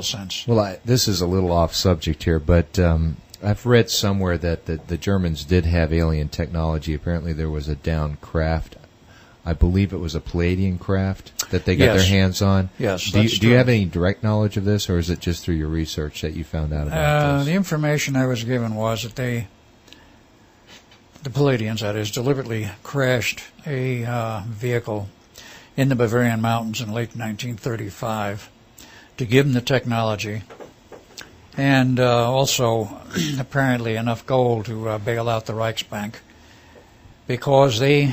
sense. Well, this is a little off subject here, but I've read somewhere that the Germans did have alien technology. Apparently there was a downed craft. I believe it was a Pleiadian craft that they got their hands on. Yes, do you have any direct knowledge of this, or is it just through your research that you found out about this? The information I was given was that the Pleiadians, that is, deliberately crashed a vehicle in the Bavarian Mountains in late 1935 to give them the technology and also apparently enough gold to bail out the Reichsbank, because they,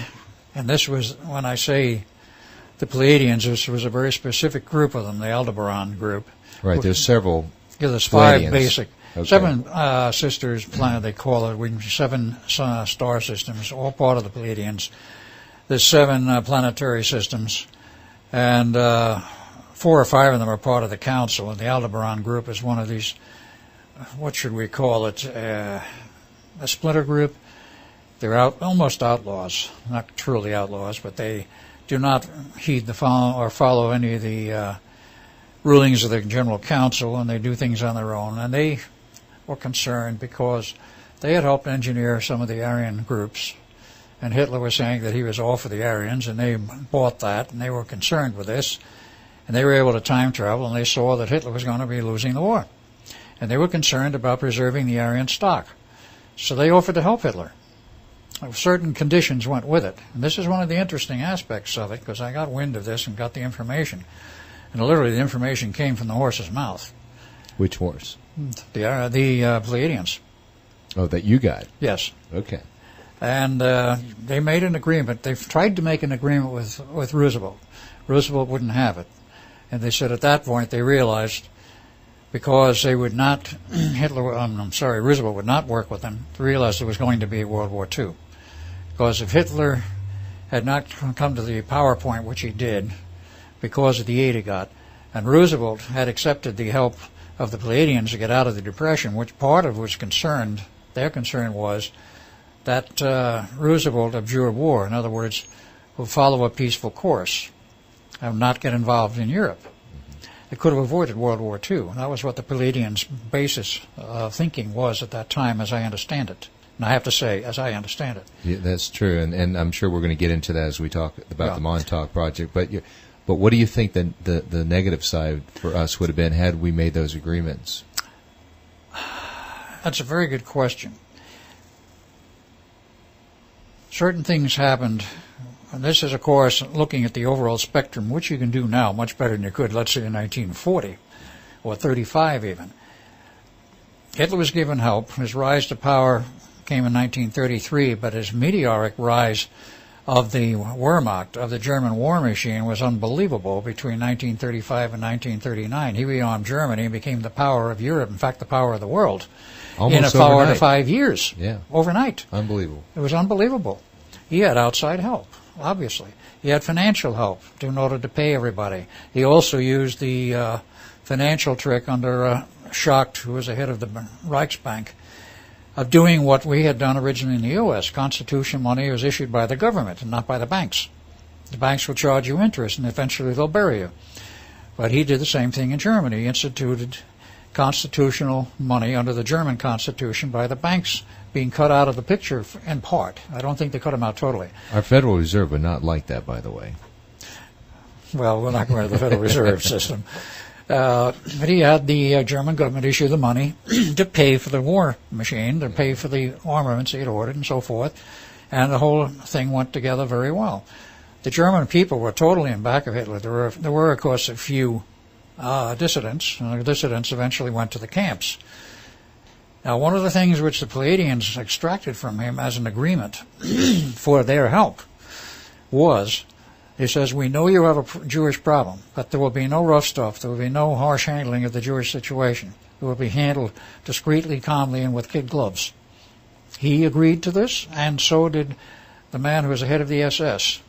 and this was, when I say the Pleiadians, this was a very specific group of them, the Aldebaran group. Right, there's several. Yeah, there's five Pleiadians. basic. Okay. Seven sisters planet, they call it, seven star systems, all part of the Pleiadians. There's seven planetary systems, and 4 or 5 of them are part of the Council, and the Aldebaran group is one of these, what should we call it, a splinter group. They're almost outlaws, not truly outlaws, but they do not heed the follow any of the rulings of the General Council, and they do things on their own. And they were concerned because they had helped engineer some of the Aryan groups, and Hitler was saying that he was all for the Aryans, and they bought that, and they were concerned with this. And they were able to time travel, and they saw that Hitler was going to be losing the war. And they were concerned about preserving the Aryan stock. So they offered to help Hitler. Certain conditions went with it. And this is one of the interesting aspects of it, because I got wind of this and got the information. And literally the information came from the horse's mouth. Which horse? The Pleiadians. Oh, that you got? Yes. Okay. And they made an agreement. They tried to make an agreement with Roosevelt. Roosevelt wouldn't have it. And they said at that point they realized, because they would not, Roosevelt would not work with them, they realized there was going to be World War II. Because if Hitler had not come to the power point, which he did, because of the aid he got, and Roosevelt had accepted the help of the Pleiadians to get out of the Depression, which part of was concerned, their concern was that Roosevelt abjured war. In other words, will follow a peaceful course and not get involved in Europe. It could have avoided World War II. That was what the Pleiadians' basis of thinking was at that time, as I understand it. And I have to say, as I understand it. Yeah, that's true, and I'm sure we're going to get into that as we talk about the Montauk Project. But what do you think the negative side for us would have been had we made those agreements? That's a very good question. Certain things happened. And this is, of course, looking at the overall spectrum, which you can do now much better than you could, let's say, in 1940 or 35 even. Hitler was given help. His rise to power came in 1933, but his meteoric rise of the Wehrmacht, of the German war machine, was unbelievable between 1935 and 1939. He rearmed Germany and became the power of Europe, in fact, the power of the world, almost in a 4 to overnight. 5 years. Yeah. Overnight. Unbelievable. It was unbelievable. He had outside help, obviously. He had financial help in order to pay everybody. He also used the financial trick under Schacht, who was the head of the Reichsbank, of doing what we had done originally in the U.S. Constitution money was issued by the government and not by the banks. The banks will charge you interest, and eventually they'll bury you. But he did the same thing in Germany. He instituted constitutional money under the German Constitution by the banks being cut out of the picture in part. I don't think they cut them out totally. Our Federal Reserve would not like that, by the way. Well, we're not going to the Federal Reserve System. But he had the German government issue the money to pay for the war machine, to pay for the armaments he had ordered and so forth, and the whole thing went together very well. The German people were totally in back of Hitler. There were of course, a few dissidents. The dissidents eventually went to the camps. Now, one of the things which the Pleiadians extracted from him as an agreement for their help was, he says, we know you have a Jewish problem, but there will be no rough stuff. There will be no harsh handling of the Jewish situation. It will be handled discreetly, calmly, and with kid gloves. He agreed to this, and so did the man who was the head of the SS.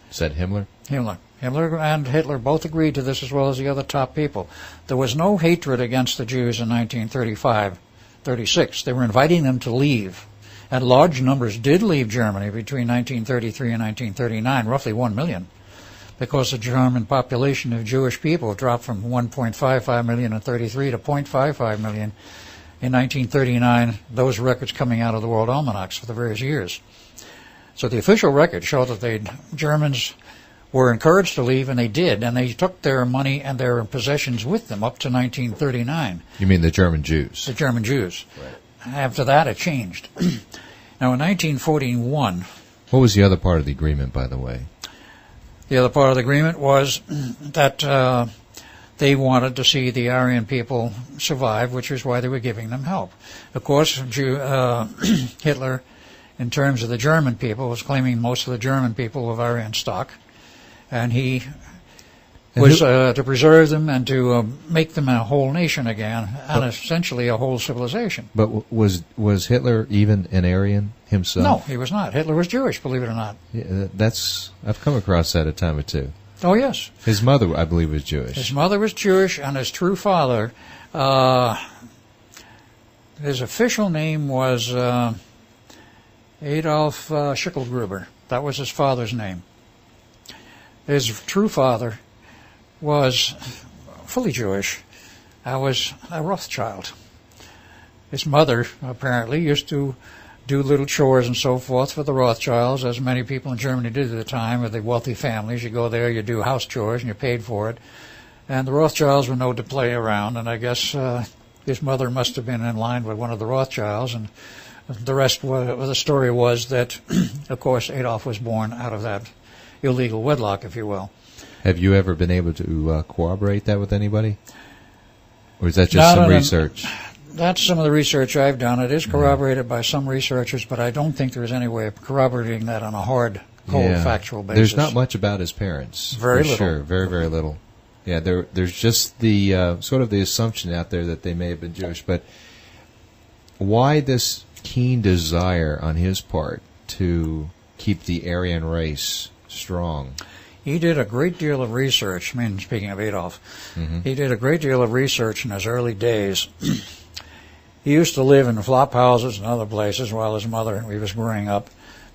Is that Himmler? Himmler. Himmler and Hitler both agreed to this, as well as the other top people. There was no hatred against the Jews in 1935, 36. They were inviting them to leave. And large numbers did leave Germany between 1933 and 1939, roughly 1 million. because the German population of Jewish people dropped from 1.55 million in 33 to 0.55 million in 1939, those records coming out of the World Almanacs for the various years. So the official records show that the Germans were encouraged to leave, and they did, and they took their money and their possessions with them up to 1939. You mean the German Jews? The German Jews. Right. After that, it changed. Now, in 1941... What was the other part of the agreement, by the way? The other part of the agreement was that they wanted to see the Aryan people survive, which is why they were giving them help. Of course, Hitler, in terms of the German people, was claiming most of the German people of Aryan stock, and he was to preserve them and to make them a whole nation again, and essentially a whole civilization. But was Hitler even an Aryan himself? No, he was not. Hitler was Jewish, believe it or not. Yeah, I've come across that a time or two. Oh, yes. His mother, I believe, was Jewish. His mother was Jewish, and his true father, his official name was Adolf Schicklgruber. That was his father's name. His true father was fully Jewish. I was a Rothschild. His mother, apparently, used to do little chores and so forth for the Rothschilds, as many people in Germany did at the time, with the wealthy families. You go there, you do house chores, and you're paid for it. And the Rothschilds were known to play around, and I guess his mother must have been in line with one of the Rothschilds, and the rest of the story was that, of course, Adolf was born out of that illegal wedlock, if you will. Have you ever been able to corroborate that with anybody? Or is that just some research? That's some of the research I've done. It is corroborated by some researchers, but I don't think there's any way of corroborating that on a hard, cold, factual basis. There's not much about his parents. Very little. Sure, very, very little. Yeah, there's just the sort of the assumption out there that they may have been Jewish. But why this keen desire on his part to keep the Aryan race strong? He did a great deal of research. I mean, speaking of Adolf, he did a great deal of research in his early days. He used to live in flop houses and other places while he was growing up.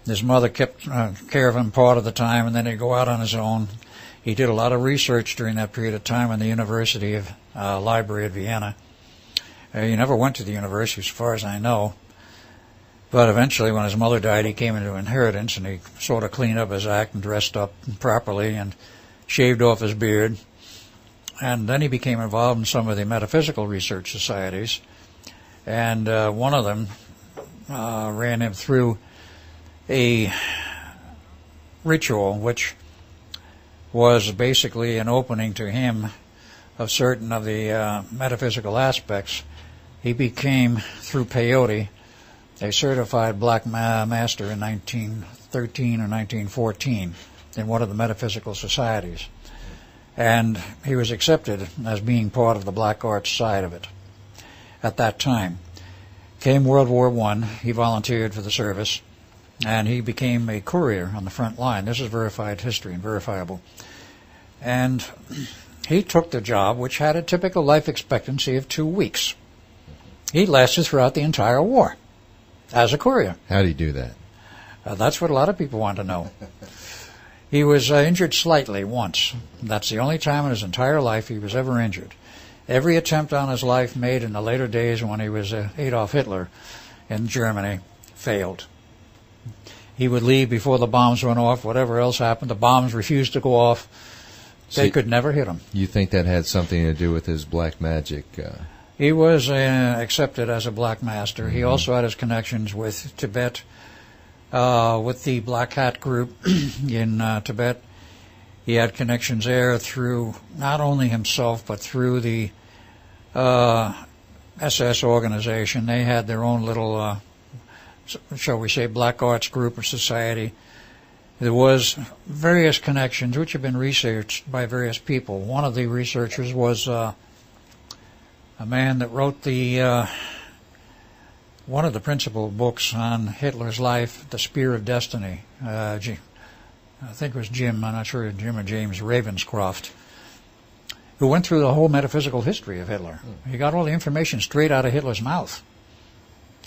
His mother kept care of him part of the time, and then he'd go out on his own. He did a lot of research during that period of time in the University of Library at Vienna. He never went to the university, as far as I know. But eventually, when his mother died, he came into inheritance, and he sort of cleaned up his act and dressed up properly and shaved off his beard. And then he became involved in some of the metaphysical research societies. And one of them ran him through a ritual, which was basically an opening to him of certain of the metaphysical aspects. He became, through peyote, a certified black master in 1913 or 1914 in one of the metaphysical societies. And he was accepted as being part of the black arts side of it at that time. Came World War I, he volunteered for the service, and he became a courier on the front line. This is verified history and verifiable. And he took the job, which had a typical life expectancy of 2 weeks. He lasted throughout the entire war as a courier. How did he do that? That's what a lot of people want to know. He was injured slightly once. That's the only time in his entire life he was ever injured. Every attempt on his life made in the later days when he was Adolf Hitler in Germany failed. He would leave before the bombs went off. Whatever else happened, the bombs refused to go off. They could never hit him. You think that had something to do with his black magic? He was accepted as a black master. He also had his connections with Tibet, with the Black Hat group in Tibet. He had connections there through not only himself, but through the SS organization. They had their own little, shall we say, black arts group or society. There was various connections which have been researched by various people. One of the researchers was a man that wrote the one of the principal books on Hitler's life, The Spear of Destiny. I think it was Jim, I'm not sure, Jim or James Ravenscroft, who went through the whole metaphysical history of Hitler. He got all the information straight out of Hitler's mouth.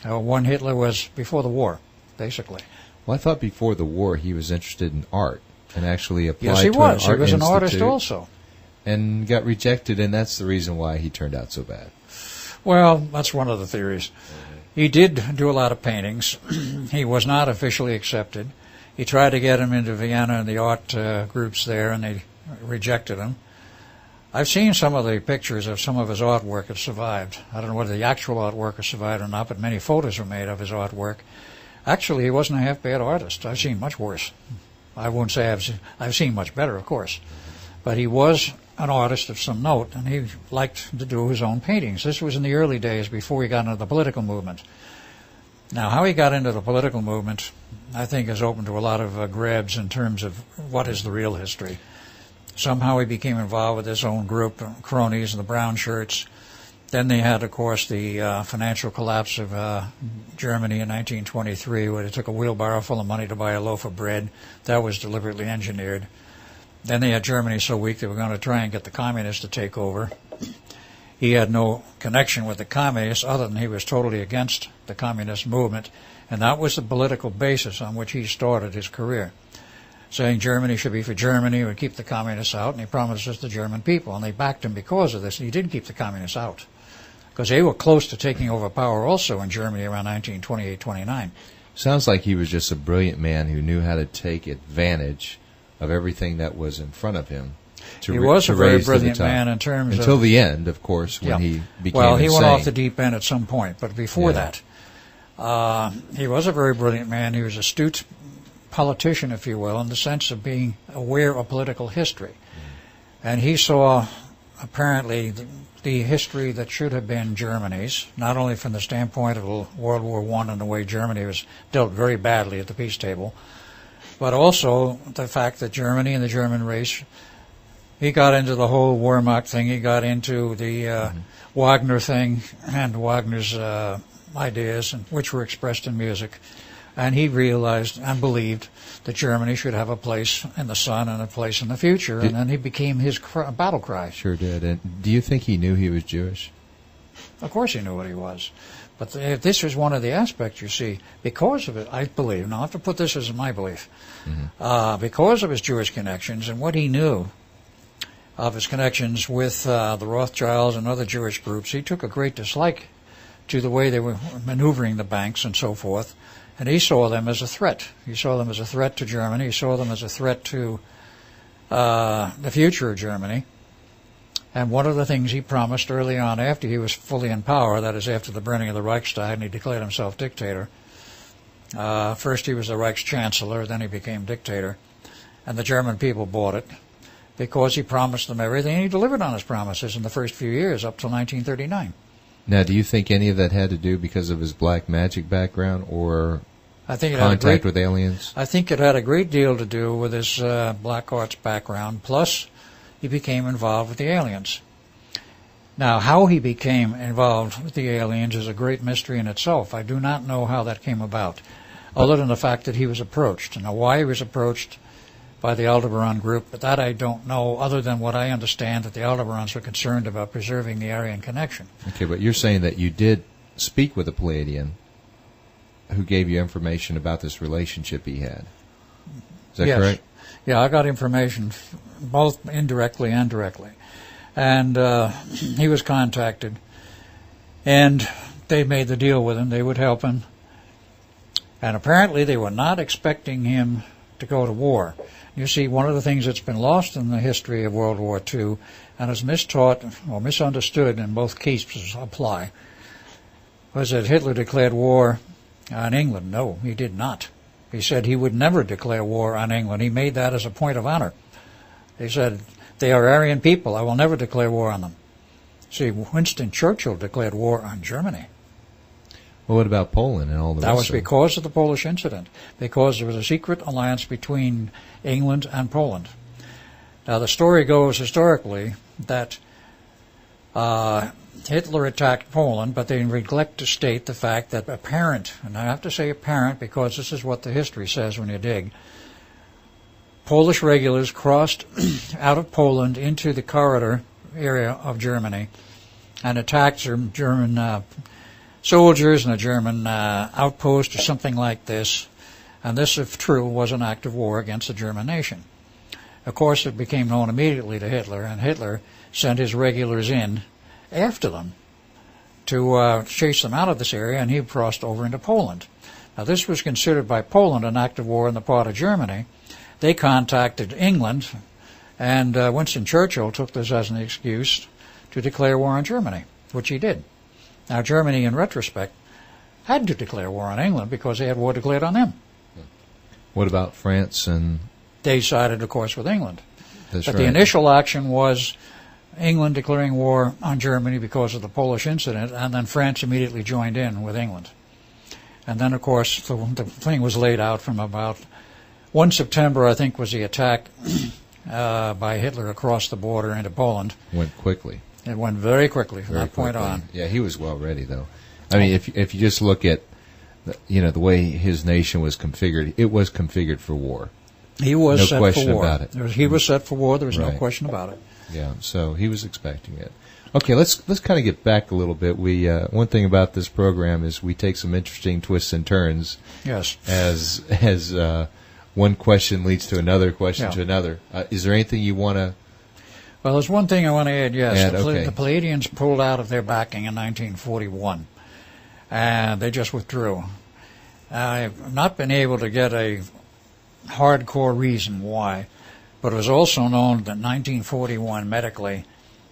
When Hitler was before the war, basically. Well, I thought before the war he was interested in art. And actually applied Yes, he to was. an art He was an artist institute also. and got rejected, and that's the reason why he turned out so bad. Well, that's one of the theories. He did do a lot of paintings. He was not officially accepted. He tried to get him into Vienna and the art groups there, and they rejected him. I've seen some of the pictures of some of his artwork have survived. I don't know whether the actual artwork has survived or not, but many photos were made of his artwork. Actually, he wasn't a half-bad artist. I've seen much worse. I won't say I've seen much better, of course. But he was an artist of some note, and he liked to do his own paintings. This was in the early days before he got into the political movement. Now, how he got into the political movement, I think, is open to a lot of grabs in terms of what is the real history. Somehow he became involved with his own group, cronies and the brown shirts. Then they had, of course, the financial collapse of Germany in 1923, where they took a wheelbarrow full of money to buy a loaf of bread. That was deliberately engineered. Then they had Germany so weak they were going to try and get the communists to take over. He had no connection with the communists other than he was totally against the communist movement, and that was the political basis on which he started his career, saying Germany should be for Germany, would keep the communists out, and he promised us the German people, and they backed him because of this, and he did keep the communists out, because they were close to taking over power also in Germany around 1928-29. Sounds like he was just a brilliant man who knew how to take advantage of everything that was in front of him. He was a very brilliant man in terms until of... the end, of course, when he became Well, he insane. went off the deep end at some point, but before that, he was a very brilliant man. He was an astute politician, if you will, in the sense of being aware of political history. And he saw, apparently, the history that should have been Germany's, not only from the standpoint of World War I and the way Germany was dealt very badly at the peace table, but also the fact that Germany and the German race, he got into the whole Wehrmacht thing, he got into the Wagner thing and Wagner's ideas, which were expressed in music, and he realized and believed that Germany should have a place in the sun and a place in the future, and then he became his battle cry. Sure did. And do you think he knew he was Jewish? Of course he knew what he was. But this is one of the aspects, you see, because of it, I believe, now I have to put this as my belief, because of his Jewish connections and what he knew of his connections with the Rothschilds and other Jewish groups, he took a great dislike to the way they were maneuvering the banks and so forth, and he saw them as a threat. He saw them as a threat to Germany. He saw them as a threat to the future of Germany. And one of the things he promised early on after he was fully in power, that is after the burning of the Reichstag, and he declared himself dictator. First he was the Reichschancellor, then he became dictator. And the German people bought it because he promised them everything, and he delivered on his promises in the first few years up till 1939. Now, do you think any of that had to do because of his black magic background or I think contact with aliens? I think it had a great deal to do with his black arts background, plus he became involved with the aliens. Now, how he became involved with the aliens is a great mystery in itself. I do not know how that came about, other than the fact that he was approached. Now, why he was approached by the Aldebaran group, but that I don't know, other than what I understand, that the Aldebarans were concerned about preserving the Aryan connection. Okay, but you're saying that you did speak with a Pleiadian who gave you information about this relationship he had. Is that correct? Yeah, I got information both indirectly and directly. And he was contacted, and they made the deal with him. They would help him. And apparently they were not expecting him to go to war. You see, one of the things that's been lost in the history of World War II, and is mistaught or misunderstood in both cases apply, was that Hitler declared war on England. No, he did not. He said he would never declare war on England. He made that as a point of honor. He said, they are Aryan people. I will never declare war on them. See, Winston Churchill declared war on Germany. Well, what about Poland and all the rest That was of it? because of the Polish incident, because there was a secret alliance between England and Poland. Now, the story goes historically that Hitler attacked Poland, but they neglect to state the fact that apparent, and I have to say apparent because this is what the history says when you dig, Polish regulars crossed out of Poland into the corridor area of Germany and attacked German soldiers and a German outpost or something like this. And this, if true, was an act of war against the German nation. Of course, it became known immediately to Hitler, and Hitler sent his regulars in after them to chase them out of this area, and he crossed over into Poland. Now, this was considered by Poland an act of war on the part of Germany. They contacted England, and Winston Churchill took this as an excuse to declare war on Germany, which he did. Now, Germany, in retrospect, had to declare war on England because they had war declared on them. What about France and... They sided, of course, with England. That's but right. the initial action was England declaring war on Germany because of the Polish incident, and then France immediately joined in with England. And then, of course, the thing was laid out from about 1 September, I think, was the attack by Hitler across the border into Poland. Went quickly. It went very quickly from Very that point quickly. on. Yeah, he was well ready, though. I mean, if you just look at the way his nation was configured, it was configured for war. He was no set question for war. about it. He was set for war. There was Right. no question about it. Yeah, so he was expecting it. Okay, let's kind of get back a little bit. We one thing about this program is we take some interesting twists and turns. Yes. As one question leads to another question Yeah. to another. Is there anything you want to? Well, there's one thing I want to add. Yes, Okay. the Pleiadians pulled out of their backing in 1941, and they just withdrew. I've not been able to get a hardcore reason why, but it was also known that 1941 medically,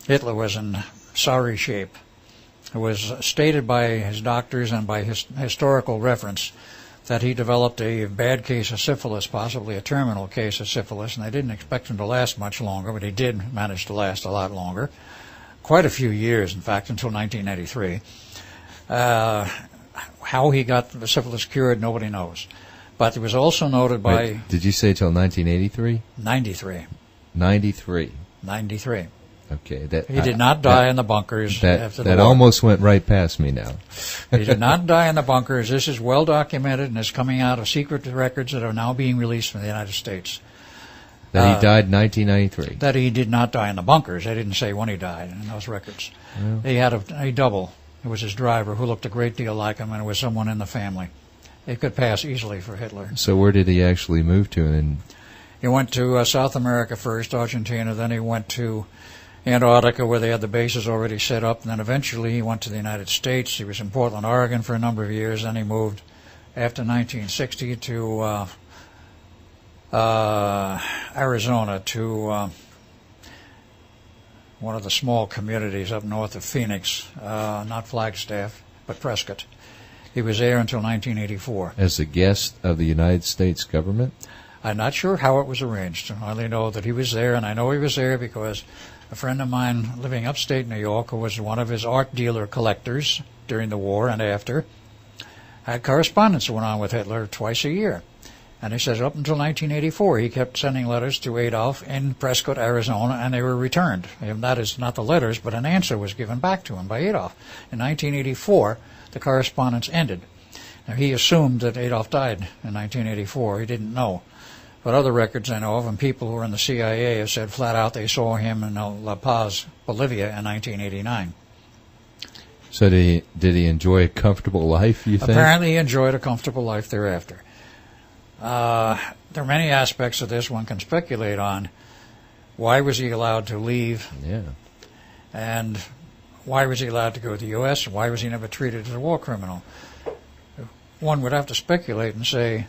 Hitler was in sorry shape. It was stated by his doctors and by historical reference that he developed a bad case of syphilis, possibly a terminal case of syphilis, and they didn't expect him to last much longer, but he did manage to last a lot longer. Quite a few years, in fact, until 1983. How he got the syphilis cured, nobody knows. But it was also noted by... Wait, did you say till 1983? 93. 93. 93. Okay. He did not die in the bunkers after the war. That almost went right past me now. He did not die in the bunkers. This is well documented and is coming out of secret records that are now being released from the United States. That he died in 1993. That he did not die in the bunkers. They didn't say when he died in those records. Well. He had a double. It was his driver who looked a great deal like him, and it was someone in the family. It could pass easily for Hitler. So where did he actually move to? And he went to South America first, Argentina. Then he went to Antarctica, where they had the bases already set up. And then eventually he went to the United States. He was in Portland, Oregon for a number of years. Then he moved after 1960 to Arizona, to one of the small communities up north of Phoenix, not Flagstaff, but Prescott. He was there until 1984. as a guest of the United States government? I'm not sure how it was arranged. I only know that he was there, and I know he was there because a friend of mine living upstate New York, who was one of his art dealer collectors during the war and after, had correspondence that went on with Hitler twice a year. And he says up until 1984, he kept sending letters to Adolf in Prescott, Arizona, and they were returned. And that is not the letters, but an answer was given back to him by Adolf. In 1984, the correspondence ended. Now, he assumed that Adolf died in 1984. He didn't know. But other records I know of, and people who were in the CIA have said flat out they saw him in La Paz, Bolivia in 1989. So did he enjoy a comfortable life, you think? Apparently he enjoyed a comfortable life thereafter. There are many aspects of this one can speculate on. Why was he allowed to leave? Yeah. And why was he allowed to go to the U.S.? Why was he never treated as a war criminal? One would have to speculate and say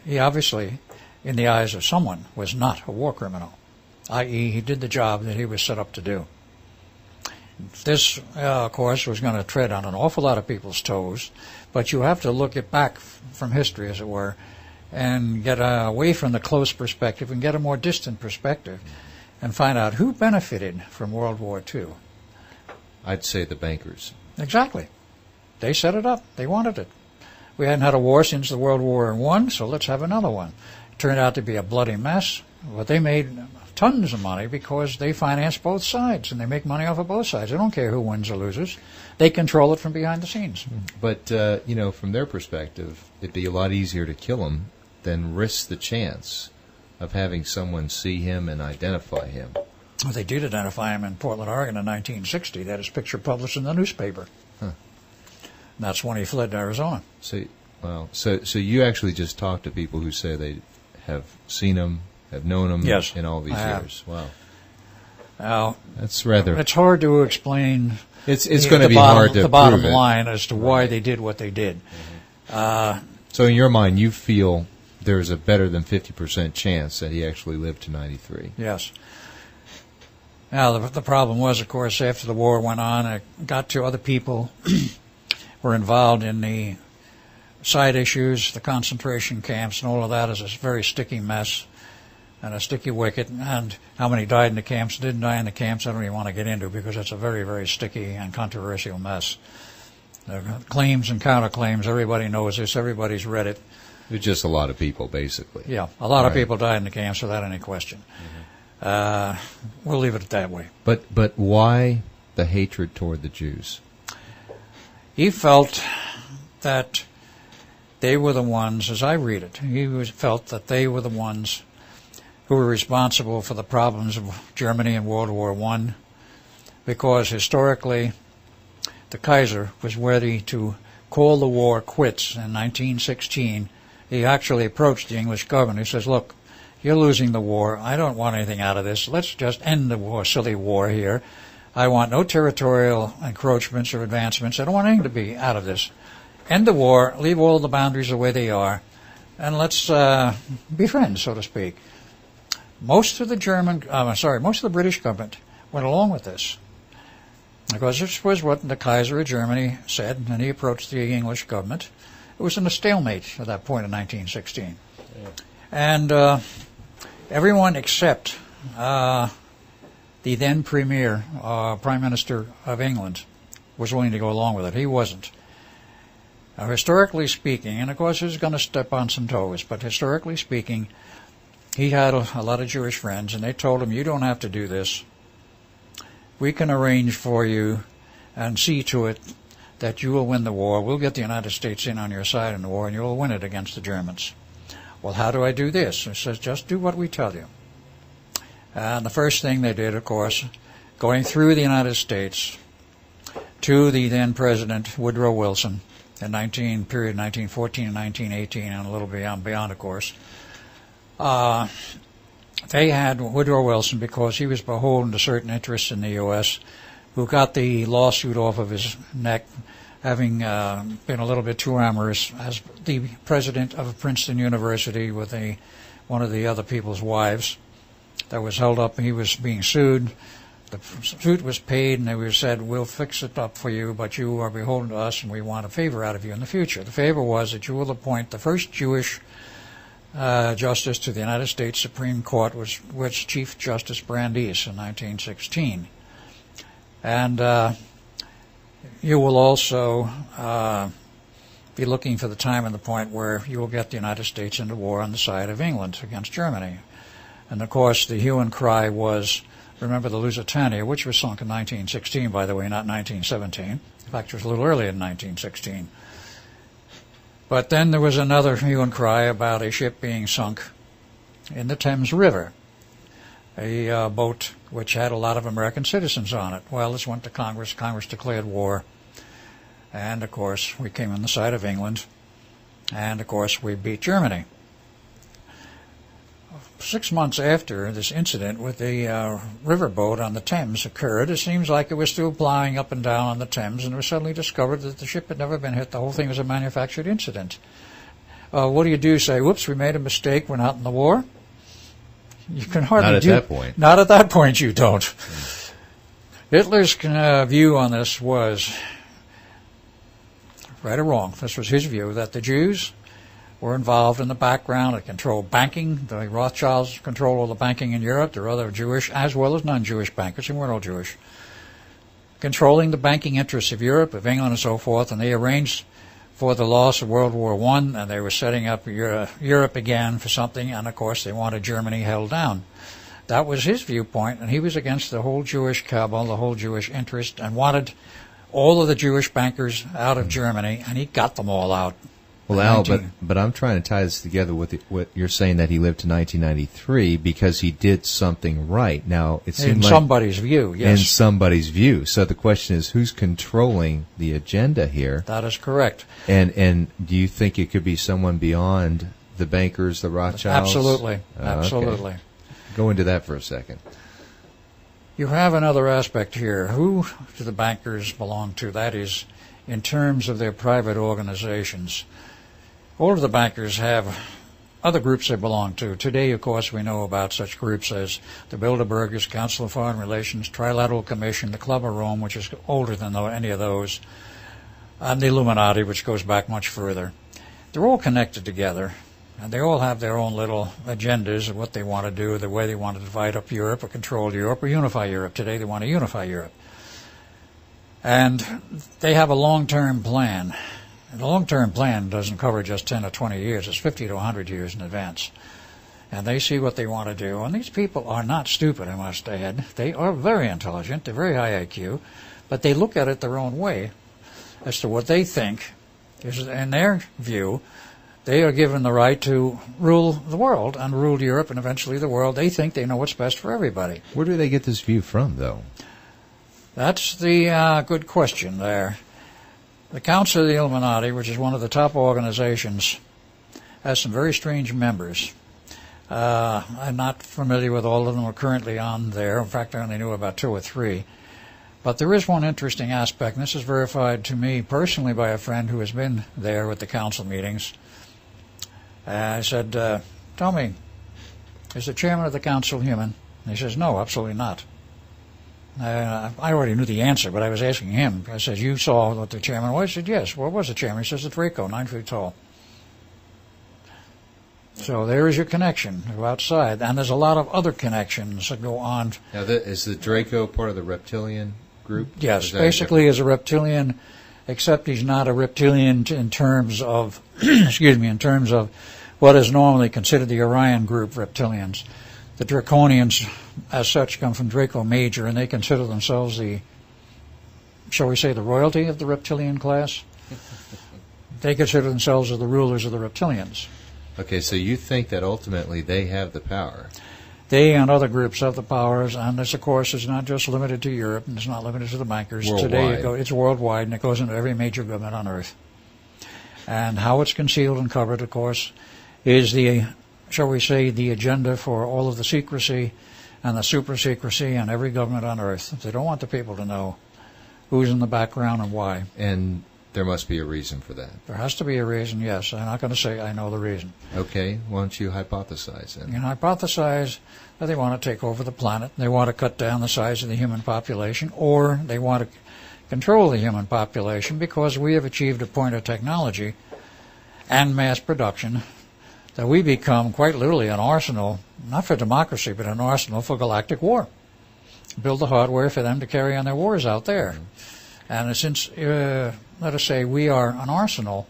he obviously, in the eyes of someone, was not a war criminal, i.e. he did the job that he was set up to do. This, of course, was going to tread on an awful lot of people's toes, but you have to look it back from history, as it were, and get away from the close perspective and get a more distant perspective and find out who benefited from World War II. I'd say the bankers. Exactly. They set it up. They wanted it. We hadn't had a war since the World War I, so let's have another one. It turned out to be a bloody mess, but they made tons of money because they financed both sides, and they make money off of both sides. They don't care who wins or loses. They control it from behind the scenes. But, from their perspective, it'd be a lot easier to kill him than risk the chance of having someone see him and identify him. Well, they did identify him in Portland, Oregon in 1960. They had his picture published in the newspaper. Huh. And that's when he fled to Arizona. So you actually just talked to people who say they have seen him have known him Yes, in all these I have. years. Wow. Now, That's rather... it's hard to explain. It's going to be hard to the bottom prove it. line as to why they did what they did. So in your mind, you feel there's a better than 50% chance that he actually lived to 93. Yes. Now, the problem was, of course, after the war went on, it got to other people were involved in the side issues, the concentration camps, and all of that is a very sticky mess and a sticky wicket. And how many died in the camps, didn't die in the camps, I don't even want to get into because it's a very, very sticky and controversial mess. The claims and counterclaims, everybody knows this, everybody's read it. There's just a lot of people, basically. Yeah, a lot of people died in the camps without any question. We'll leave it that way. But why the hatred toward the Jews? He felt that they were the ones, as I read it, felt that they were the ones who were responsible for the problems of Germany in World War I, because historically the Kaiser was ready to call the war quits in 1916. He actually approached the English government. He says, look, you're losing the war. I don't want anything out of this. Let's just end the war, silly war here. I want no territorial encroachments or advancements. I don't want anything to be out of this. End the war, leave all the boundaries the way they are, and let's be friends, so to speak. Most of the British government went along with this, because this was what the Kaiser of Germany said, and he approached the English government. It was in a stalemate at that point in 1916. Yeah. And everyone except the then Premier, Prime Minister of England, was willing to go along with it. He wasn't. Now, historically speaking, and of course he's going to step on some toes, but historically speaking, he had a lot of Jewish friends, and they told him, you don't have to do this. We can arrange for you and see to it that you will win the war. We'll get the United States in on your side in the war, and you'll win it against the Germans. Well, how do I do this? He says, just do what we tell you. And the first thing they did, of course, going through the United States to the then President Woodrow Wilson in period 1914 and 1918, and a little beyond, of course. They had Woodrow Wilson, because he was beholden to certain interests in the U.S., who got the lawsuit off of his neck, having been a little bit too amorous as the president of Princeton University with one of the other people's wives. That was held up. He was being sued. The suit was paid, and they said, we'll fix it up for you, but you are beholden to us, and we want a favor out of you in the future. The favor was that you will appoint the first Jewish justice to the United States Supreme Court, which was Chief Justice Brandeis in 1916. And you will also be looking for the time and the point where you will get the United States into war on the side of England against Germany. And, of course, the hue and cry was, remember the Lusitania, which was sunk in 1916, by the way, not 1917. In fact, it was a little earlier than 1916. But then there was another hue and cry about a ship being sunk in the Thames River, a boat which had a lot of American citizens on it. Well, this went to Congress. Congress declared war. And, of course, we came on the side of England. And, of course, we beat Germany. 6 months after this incident with the riverboat on the Thames occurred, it seems like it was still plying up and down on the Thames, and it was suddenly discovered that the ship had never been hit. The whole thing was a manufactured incident. What do? Say, whoops, we made a mistake, we're not in the war? You can hardly Not at that point. Not at that point you don't. Hitler's view on this was, right or wrong, this was his view, that the Jews were involved in the background and controlled banking. The Rothschilds controlled all the banking in Europe. There were other Jewish as well as non-Jewish bankers, who weren't all Jewish, controlling the banking interests of Europe, of England, and so forth. And they arranged for the loss of World War I, and they were setting up Europe again for something. And, of course, they wanted Germany held down. That was his viewpoint, and he was against the whole Jewish cabal, the whole Jewish interest, and wanted all of the Jewish bankers out of Germany, and he got them all out. Well, Al, but I'm trying to tie this together with what you're saying, that he lived to 1993 because he did something right. Now, it seems in somebody's view, yes. In somebody's view. So the question is, who's controlling the agenda here? That is correct. And do you think it could be someone beyond the bankers, the Rothschilds? Absolutely. Okay. Absolutely. Go into that for a second. You have another aspect here. Who do the bankers belong to? That is, in terms of their private organizations. All of the bankers have other groups they belong to. Today, of course, we know about such groups as the Bilderbergers, Council of Foreign Relations, Trilateral Commission, the Club of Rome, which is older than any of those, and the Illuminati, which goes back much further. They're all connected together, and they all have their own little agendas of what they want to do, the way they want to divide up Europe or control Europe or unify Europe. Today, they want to unify Europe. And they have a long-term plan. And the long-term plan doesn't cover just 10 or 20 years. It's 50 to 100 years in advance. And they see what they want to do. And these people are not stupid, I must add. They are very intelligent. They're very high IQ. But they look at it their own way as to what they think is, in their view, they are given the right to rule the world and rule Europe and eventually the world. They think they know what's best for everybody. Where do they get this view from, though? That's the good question there. The Council of the Illuminati, which is one of the top organizations, has some very strange members. I'm not familiar with all of them who are currently on there. In fact, I only knew about 2 or 3. But there is one interesting aspect, and this is verified to me personally by a friend who has been there with the council meetings. I said, tell me, is the chairman of the council human? And he says, no, absolutely not. I already knew the answer, but I was asking him. I said, you saw what the chairman was? He said, yes. What was the chairman? He says, it's Draco, 9 feet tall. So there is your connection to outside. And there's a lot of other connections that go on. Now, is the Draco part of the reptilian group? Yes, basically is a reptilian, except he's not a reptilian in terms of, in terms of what is normally considered the Orion group reptilians. The Draconians, as such, come from Draco Major, and they consider themselves the, shall we say, the royalty of the reptilian class. They consider themselves as the rulers of the reptilians. Okay, so you think that ultimately they have the power? They and other groups have the powers, and this, of course, is not just limited to Europe, and it's not limited to the bankers. Worldwide. Today, it's worldwide, and it goes into every major government on Earth. And how it's concealed and covered, of course, is the, shall we say, the agenda for all of the secrecy and the super-secrecy in every government on Earth. They don't want the people to know who's in the background and why. And there must be a reason for that. There has to be a reason, yes. I'm not going to say I know the reason. Okay, why don't you hypothesize then? You can hypothesize that they want to take over the planet. They want to cut down the size of the human population, or they want to control the human population because we have achieved a point of technology and mass production that we become quite literally an arsenal, not for democracy, but an arsenal for galactic war. Build the hardware for them to carry on their wars out there. And since, let us say, we are an arsenal,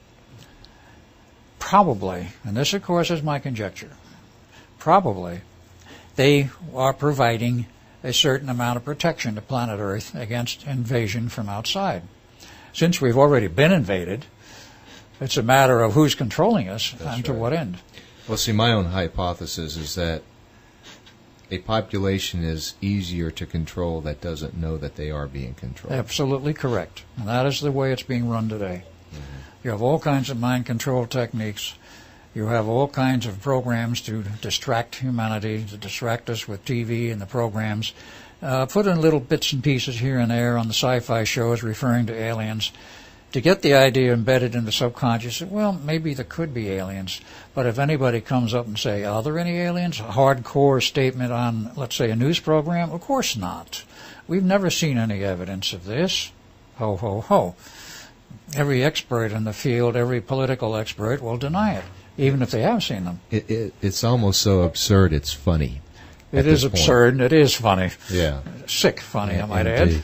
probably, and this, of course, is my conjecture, probably they are providing a certain amount of protection to planet Earth against invasion from outside. Since we've already been invaded, it's a matter of who's controlling us and to what end. Well, see, my own hypothesis is that a population is easier to control that doesn't know that they are being controlled. Absolutely correct. And that is the way it's being run today. Mm-hmm. You have all kinds of mind control techniques. You have all kinds of programs to distract humanity, to distract us with TV and the programs. Put in little bits and pieces here and there on the sci-fi shows referring to aliens, to get the idea embedded in the subconscious, well, maybe there could be aliens. But if anybody comes up and say, are there any aliens? A hardcore statement on, let's say, a news program? Of course not. We've never seen any evidence of this. Ho, ho, ho. Every expert in the field, every political expert will deny it, even if they have seen them. It's almost so absurd it's funny. It is absurd, and it is funny. Yeah. Sick funny, I might add.